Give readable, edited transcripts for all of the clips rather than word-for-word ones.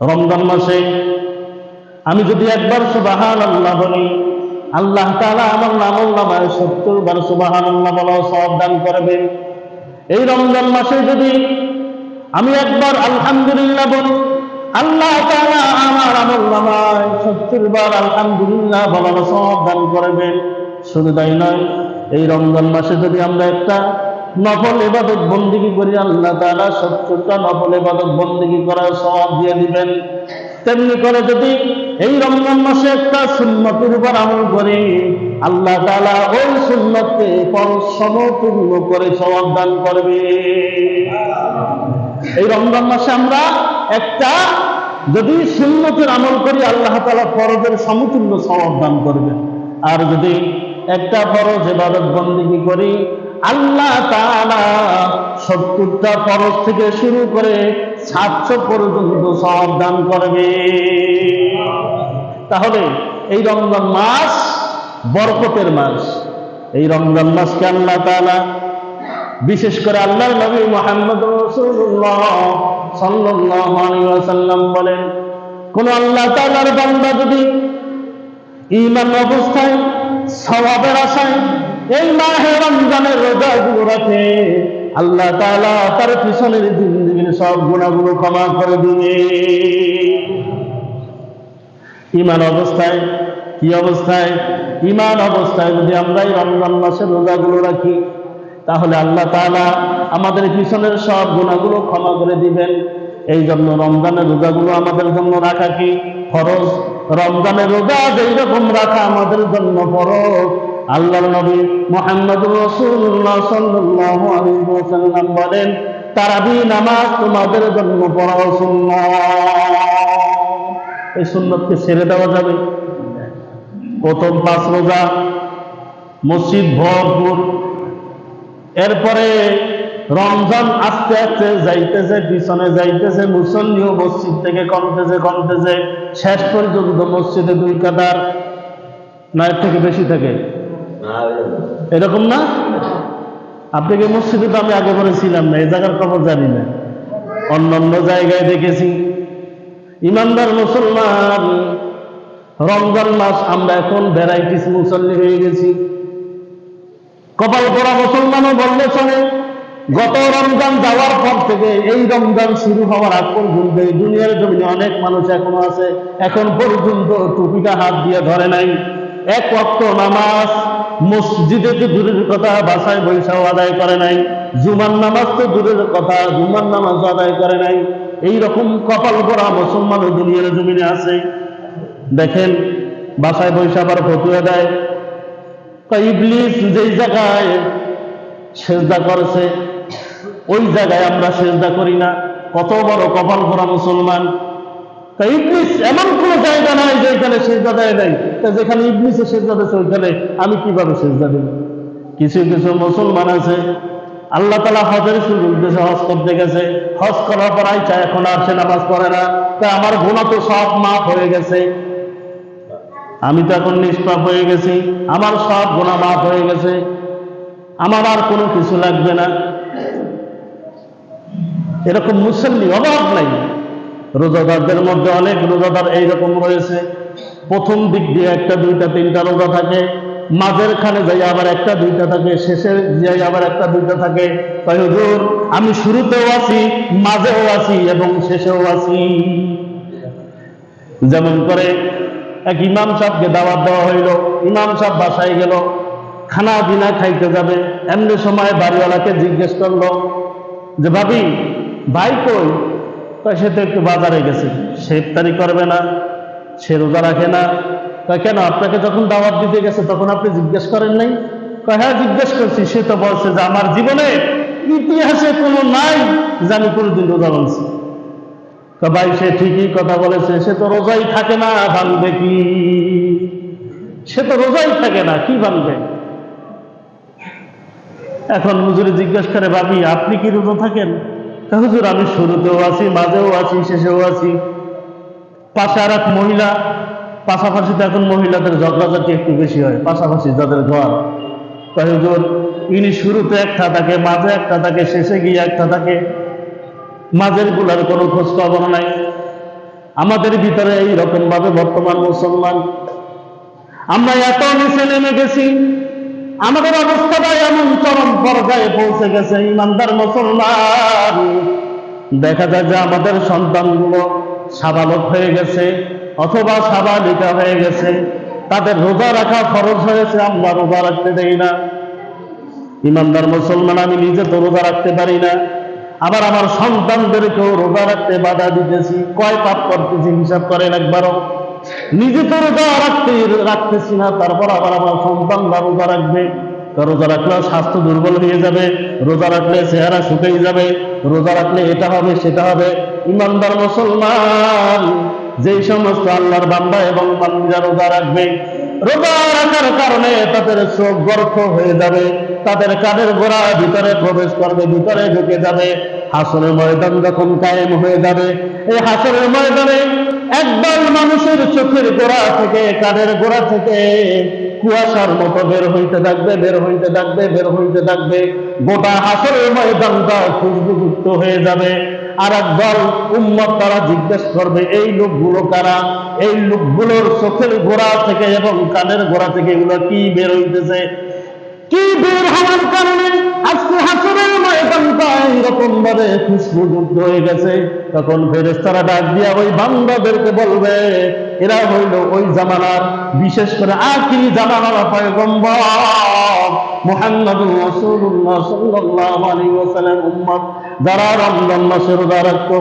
রমজান মাসে আমি যদি একবার সুবহানাল্লাহ বলি, আল্লাহ তাআলা আমার আমলনামায় 70 বার সুবহানাল্লাহ বলা সওয়াব দান করবেন। এই রমজান মাসে যদি আমি একবার আলহামদুলিল্লাহ বলি, আল্লাহ তাআলা আমার আমলনামায় 70 বার আলহামদুলিল্লাহ বলার সওয়াব দান করবেন। শুধু তাই নয়, এই রমজান মাসে যদি আমরা একটা নফল ইবাদত বন্দেগী করি, আল্লাহ তাআলা 70টা নফল ইবাদত বন্দেগী করার সওয়াব দিয়ে দিবেন। তেমনি করে যদি এই রমজান মাসে একটা সুন্নতের উপর আমল করি, আল্লাহ তাআলা ওই সুন্নতকে ফরজ সমতুল্য করে সওয়াব দান করবে। এই রমজান মাসে আমরা একটা যদি সুন্নতের আমল করি, আল্লাহ তাআলা ফরজের সমতুল্য সওয়াব দান করবেন। আর যদি একটা ফরজ ইবাদত বন্দেগী করি, আল্লাহ তাআলা 70টা ফরজ থেকে শুরু করে 700 পর্যন্ত সওয়াব দান করবে। তাহলে এই রমজান মাস বরকতের মাস। এই রমজান মাসকে আল্লাহ তাআলা বিশেষ করে আল্লাহর নবী মুহাম্মদ রাসূলুল্লাহ সাল্লাল্লাহু আলাইহি ওয়াসাল্লাম বলেন, কোন আল্লাহ তাআলার বান্দা যদি ঈমান অবস্থায় সওয়াবের আশায় এই মাহে রমজানের রোজাগুলো রাখে, আল্লাহ তাআলা তার পিছনের জিন্দেগীর সব গুনাহগুলো ক্ষমা করে দিবে। ঈমান অবস্থায়, কি অবস্থায়? ঈমান অবস্থায় যদি আমরা এই রমজান মাসের রোজাগুলো রাখি, তাহলে আল্লাহ তাআলা আমাদের পিছনের সব গুনাহগুলো ক্ষমা করে দিবেন। এই জন্য রমজানের রোজাগুলো আমাদের জন্য রাখা কি ফরজ। রমজানের রোজা যেই রকম রাখা আমাদের জন্য ফরজ, আল্লাহর নবী মুহাম্মদুর রাসূলুল্লাহ সাল্লাল্লাহু আলাইহি ওয়াসাল্লাম বলেন, তারাবিহ নামাজ তোমাদের জন্য পড়া সুন্নাত। এই সুন্নতকে ছেড়ে দেওয়া যাবে? প্রথম 5 রোজা মসজিদ ভরপুর, এরপরে রমজান আস্তে আস্তে যাইতেছে, পিছনে যাইতেছে, মুসল্লিও মসজিদ থেকে কমতেছে, শেষ পর্যন্ত মসজিদে 2 কাতার না এর থেকে বেশি থাকে, এরকম না? আপনাকে মসজিদে তো আমি আগে পরে ছিলাম না, এই জায়গার খবর জানি না, অন্যান্য জায়গায় দেখেছি। ইমানদার মুসলমান, রমজান মাস আমরা এখন ভ্যারাইটিস মুসল্লি হয়ে গেছি। কপাল পোড়া মুসলমানও বললে চলে। গত রমজান যাওয়ার পর থেকে এই রমজান শুরু হওয়ার আগ পর্যন্ত এই দুনিয়ার জমিনে অনেক মানুষ এখনো আছে, এখন পর্যন্ত টুপিটা হাত দিয়ে ধরে নাই। 1 ওয়াক্ত নামাজ মসজিদে তো দূরের কথা, বাসায় বৈশাও আদায় করে নাই। জুমার নামাজ তো দূরের কথা, জুমার নামাজ আদায় করে নাই। এইরকম কপাল পোড়া মুসলমান দুনিয়ার জমিনে আছে। দেখেন, বাসায় বৈশা আবার ফতুয়া দেয়, ইবলিস যেই জায়গায় সেজদা করেছে ওই জায়গায় আমরা সেজদা করি না। কত বড় কপাল পোড়া মুসলমান! ইবলিস এমন কোন জায়গা নাই যেখানে সেজদা দেয় নাই। যেখানে ইবলিসে সেজদা দিয়েছে ওইখানে আমি কিভাবে সেজদা দেব? কিছু কিছু মুসলমান আছে, আল্লাহ তাআলা হজের সুযোগ দিয়েছে, হজ করতে গেছে, হজ করার পর আইসা এখন আর সে নামাজ পড়ে না। তাই আমার গুনাহ তো সব মাফ হয়ে গেছে, আমি তো এখন নিষ্পাপ হয়ে গেছি, আমার সব গুনাহ মাফ হয়ে গেছে, আমার আর কোনো কিছু লাগবে না। এরকম মুসল্লি অভাব নাই। রোজাদারদের মধ্যে অনেক রোজাদার এইরকম রয়েছে, প্রথম দিক দিয়ে 1টা 2টা 3টা রোজা থাকে, মাঝের খানে যাই আবার 1টা 2টা থাকে, শেষে যাই আবার 1টা 2টা থাকে। তাই হুজুর আমি শুরুতেও আছি, মাঝেও আছি এবং শেষেও আছি। যেমন করে এক ইমাম সাহেবকে দাওয়াত দেওয়া হইল, ইমাম সাহেব বাসায় গেল, খানা পিনা খাইতে যাবে, এমনি সময় বাড়িওয়ালাকে জিজ্ঞেস করলো যে ভাবি ভাই কই? সে তো একটু বাজারে গেছে, সে ইফতারি করবে না, সে রোজা রাখে না। কেন, আপনাকে যখন দাওয়াত দিতে গেছে তখন আপনি জিজ্ঞেস করেন নাই? হ্যাঁ জিজ্ঞেস করছি। সে তো বলছে যে আমার জীবনে ইতিহাসে কোনো নাই যে আমি কোনোদিন রোজা ভাঙছি। ভাই সে ঠিকই কথা বলেছে, সে তো রোজাই থাকে না, ভাঙবে কি? সে তো রোজাই থাকে না, কি ভাঙবে? এখন হুজুরে জিজ্ঞেস করে, ভাবি আপনি কি রোজা থাকেন? হুজুর আমি শুরুতেও আছি, মাঝেও আছি, শেষেও আছি। পাশে আর এক মহিলা, পাশাপাশি তো এখন মহিলাদের ঝগড়াঝাটি একটু বেশি হয়, পাশাপাশি যাদের ঘর। তাই হুজুর ইনি শুরুতে একটা থাকে, মাঝে একটা থাকে, শেষে গিয়ে একটা থাকে, মাঝের গুলার কোনো খোঁজ খবর নাই। আমাদের ভিতরে এই রকম ভাবে বর্তমান মুসলমান আমরা এত নিচে নেমে গেছি, আমাদের অবস্থাটা এমন চরম পর্যায়ে পৌঁছে গেছে। ইমানদার মুসলমান, দেখা যায় যে আমাদের সন্তানগুলো সাবালক হয়ে গেছে অথবা সাবালিকা হয়ে গেছে, তাদের রোজা রাখা ফরজ হয়েছে, আমরা রোজা রাখতে দেই না। ইমানদার মুসলমান, আমি নিজে তো রোজা রাখতে পারি না, আবার আমার সন্তানদেরকেও রোজা রাখতে বাধা দিতেছি। কয় পাপ করতেছি হিসাব করেন একবারও। নিজে তো রোজা রাখতেছি না, তারপর আবার আমার সন্তানরা রোজা রাখবে। রোজা রাখলে স্বাস্থ্য দুর্বল হয়ে যাবে, রোজা রাখলে চেহারা শুকিয়ে যাবে, রোজা রাখলে এটা হবে সেটা হবে। ইমানদার মুসলমান, যেই সমস্ত আল্লাহর বান্দা এবং বান্দীরা রোজা রাখবে, রোজা রাখার কারণে তাদের চোখ গর্ত হয়ে যাবে, তাদের কানের গোড়া ভিতরে প্রবেশ করবে, ভিতরে ঢুকে যাবে। হাসরের ময়দান যখন কায়েম হয়ে যাবে, এই হাসরের ময়দানে একদল মানুষের চোখের গোড়া থেকে, কানের গোড়া থেকে কুয়াশার মতো বের হইতে থাকবে, বের হইতে থাকবে, বের হইতে থাকবে। গোটা হাসরের ময়দানটা খুশবুযুক্ত হয়ে যাবে। আর একদল উম্মত তারা জিজ্ঞেস করবে, এই লোকগুলো কারা? এই লোকগুলোর চোখের গোড়া থেকে এবং কানের গোড়া থেকে এগুলো কি বের হইতেছে? কি বের হওয়ার কারণে আজকে হাসরের ময়দানটা এরকম ভাবে খুশবুযুক্ত হয়ে গেছে? তখন ফেরেশতারা ডাক দিয়া ওই বান্দাদেরকে বলবে, এরা হইল ওই জামানার, বিশেষ করে আখিরি জামানার পয়গম্বর মুহাম্মদুর রাসূলুল্লাহ সাল্লাল্লাহু আলাইহি ওয়াসাল্লাম উম্মত, যারা রমজান মাসে রোজা রাখত।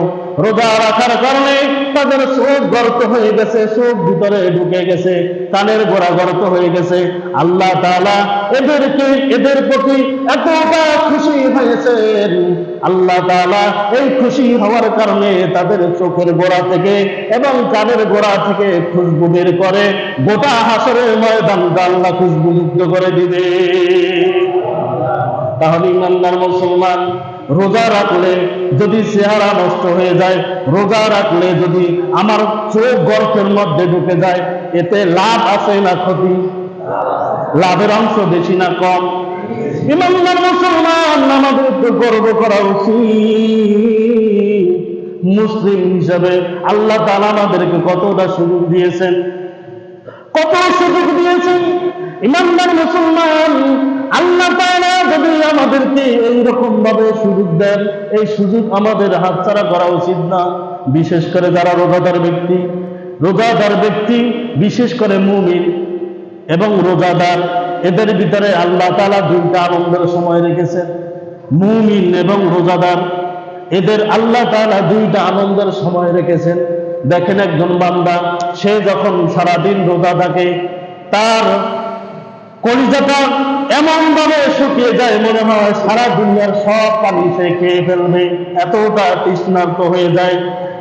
রোজা রাখার কারণে তাদের চোখ গর্ত হয়ে গেছে, চোখ ভিতরে ঢুকে গেছে, কানের গোড়া গর্ত হয়ে গেছে। আল্লাহ তাআলা এদের প্রতি এতটা খুশি হয়েছেন, আল্লাহ তাআলা এই খুশি হওয়ার কারণে তাদের চোখের গোড়া থেকে এবং কানের গোড়া থেকে খুশবু বের করে গোটা হাসরের ময়দানটা আল্লাহ খুশবুমুক্ত করে দিবে। তাহলে ইমানদার মুসলমান, রোজা রাখলে যদি চেহারা নষ্ট হয়ে যায়, রোজা রাখলে যদি আমার চোখ গর্তের মধ্যে ঢুকে যায়, এতে লাভ আছে না ক্ষতি? লাভের অংশ বেশি না কম? ইমানদার মুসলমান, আমাদের একটু গর্ব করা উচিত। মুসলিম হিসাবে আল্লাহ তাআলা আমাদেরকে কতটা সুযোগ দিয়েছেন, কত সুযোগ দিয়েছেন। ইমানদার মুসলমান, আল্লাহ তাআলা যদি আমাদেরকে এইরকম ভাবে সুযোগ দেন, এই সুযোগ আমাদের হাতছাড়া করা উচিত না। বিশেষ করে যারা রোজাদার ব্যক্তি, বিশেষ করে মুমিন এবং রোজাদার, এদের ভিতরে আল্লাহ তাআলা দুইটা আনন্দের সময় রেখেছেন। মুমিন এবং রোজাদার, এদের আল্লাহ তাআলা দুইটা আনন্দের সময় রেখেছেন। দেখেন, একজন বান্দা সে যখন সারাদিন রোজা থাকে, তার কলিজাটা এমন ভাবে শুকিয়ে যায়, মনে হয় সারা দুনিয়ার সব পানি সে খেয়ে ফেলবে, এতটা তৃষ্ণার্ত হয়ে যায়।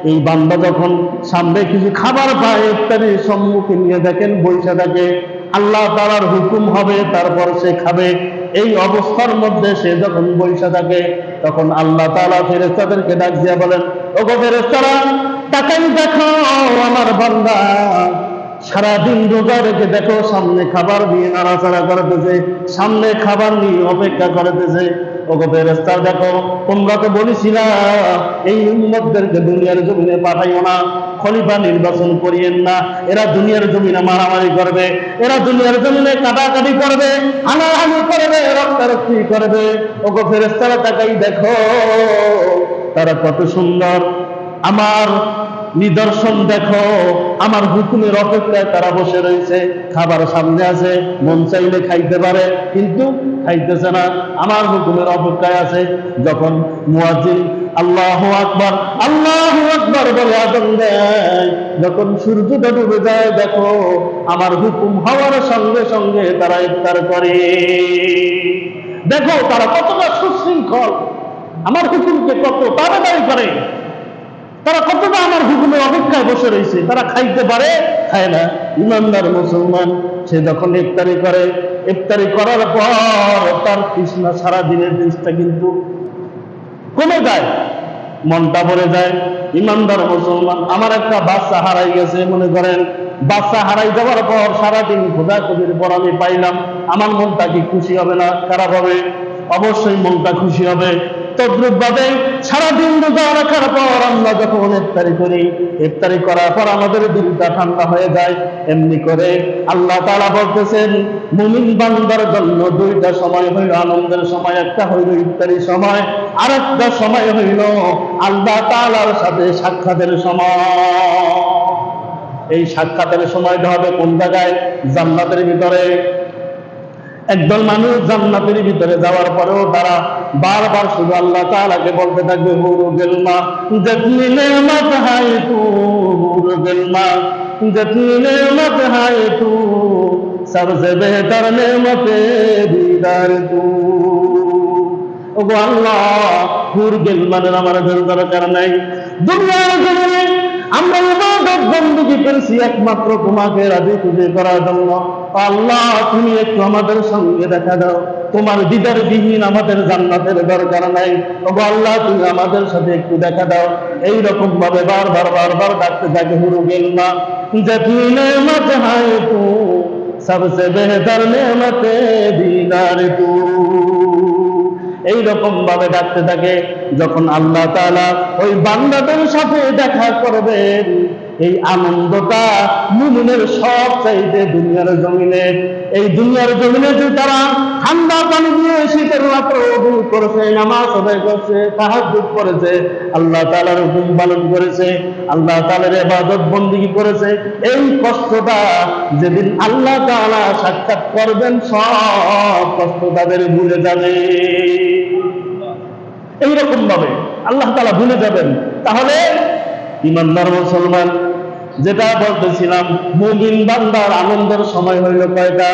এই বান্দা যখন সামনে কিছু খাবার পায়, ইফতারির সম্মুখে নিয়ে দেখেন বৈশা থাকে, আল্লাহ তাআলার হুকুম হবে তারপর সে খাবে। এই অবস্থার মধ্যে সে যখন বৈশা থাকে, তখন আল্লাহ তাআলা ফেরেশতাদেরকে ডাক দিয়ে বলেন, ওগো ফেরেশতারা, তাকাই দেখো আমার বান্দা সারাদিন রোজা রেখে দেখো সামনে খাবার নিয়ে নাড়াচাড়া করতেছে, সামনে খাবার নিয়ে অপেক্ষা করতেছে। ওগো ফেরেশতারা, দেখো তোমরা তো বলেছিলা এই উম্মতদেরকে দুনিয়ার জমিনে পাঠাইও না, খলিফা নির্বাচন করিয়েন না, এরা দুনিয়ার জমিনে মারামারি করবে, এরা দুনিয়ার জমিনে কাটাকাটি করবে, হানাহানি করবে, রক্তারক্তি করবে। ওগো ফেরেশতারা, তাকাই দেখো তারা কত সুন্দর, আমার নিদর্শন দেখো, আমার হুকুমের অপেক্ষায় তারা বসে রয়েছে, খাবার সামনে আছে, মন চাইলে খাইতে পারে, কিন্তু খাইতেছে না, আমার হুকুমের অপেক্ষায় আছে। যখন মুয়াজ্জিন আল্লাহু আকবার, আল্লাহু আকবার বলে আযান দেয়, যখন সূর্যটা ডুবে যায়, দেখো আমার হুকুম হওয়ার সঙ্গে সঙ্গে তারা ইফতার করে। দেখো তারা কতটা সুশৃঙ্খল, আমার হুকুমকে কত তাড়াতাড়ি করে, তারা কতটা আমার হুকুমের অপেক্ষায় বসে রয়েছে, তারা খাইতে পারে, খায় না। ইমানদার মুসলমান, সে যখন ইফতারি করে, ইফতারি করার পর তার তৃষ্ণা, সারা দিনের তৃষ্ণা কিন্তু কমে যায়, মনটা ভরে যায়। ইমানদার মুসলমান, আমার একটা বাচ্চা হারাই গেছে, মনে করেন বাচ্চা হারাই যাওয়ার পর সারাদিন খোঁজাখুঁজির পর আমি পাইলাম, আমার মনটা কি খুশি হবে না খারাপ হবে? অবশ্যই মনটা খুশি হবে। তদ্রুপ ভাবে সারাদিন রোজা রাখার পর আমরা যখন ইফতারি করি, ইফতারি করার পর আমাদের দিলটা ঠান্ডা হয়ে যায়। এমনি করে আল্লাহ তাআলা বলতেছেন মুমিন বান্দার জন্য দুইটা সময় হইল আনন্দের সময়, একটা হইল ইফতারি সময়, আর একটা সময় হইল আল্লাহ তাআলার সাথে সাক্ষাতের সময়। এই সাক্ষাতের সময়টা হবে কোন জায়গায়? জান্নাতের ভিতরে। একদল মানুষ জান্নাতের ভিতরে যাওয়ার পরেও তারা বারবার শুধু আল্লাহ তাআলাকে বলতে থাকবে হুরু গেলমা জিতনি নেমত হায় তু, হুরু গেলমা জিতনি নেমত হায় তু, সবসে বেহতর নেমতে দিদার তু। ওগো আল্লাহ, হুর গেলমানের আমার দরকার নাই। দুনিয়ার জমিনে আমরা ইবাদত বندگی করেছি একমাত্র তোমাকে রাজি খুশি করার জন্য। আল্লাহ, তুমি একটু আমাদের সঙ্গে দেখা দাও, তোমার দিদার বিহীন আমাদের জান্নাতের দরকার নাই। ওগো আল্লাহ, তুমি আমাদের সাথে একটু দেখা দাও। এই রকম ভাবে বারবার বারবার ডাকতে থাকে হুরু গেলমা জিতনি নেমত হায় তু, সবসে বেহতর নেমতে দিদার তু। এইরকম ভাবে ডাকতে থাকে। যখন আল্লাহ তাআলা ওই বান্দাদের সাথে দেখা করবেন, এই আনন্দটা মুমিনের সব চাইতে দুনিয়ার জমিনে, এই দুনিয়ার জমিনে যে তারা ঠান্ডা পানি দিয়ে শীতের রাত্রে ওযু করেছে, নামাজ আদায় করেছে, তাহাজ্জুদ করেছে, আল্লাহ তাআলার হুকুম পালন করেছে, আল্লাহ তাআলার ইবাদত বندگی করেছে, এই কষ্টটা যেদিন আল্লাহ তাআলা সাক্ষাৎ করবেন সব কষ্ট তাদের ভুলে যাবে। এইরকম ভাবে আল্লাহ তাআলা ভুলে যাবেন। তাহলে ঈমানদার মুসলমান, যেটা বলতেছিলাম, মুমিন বান্দার আনন্দের সময় হইল কয়টা?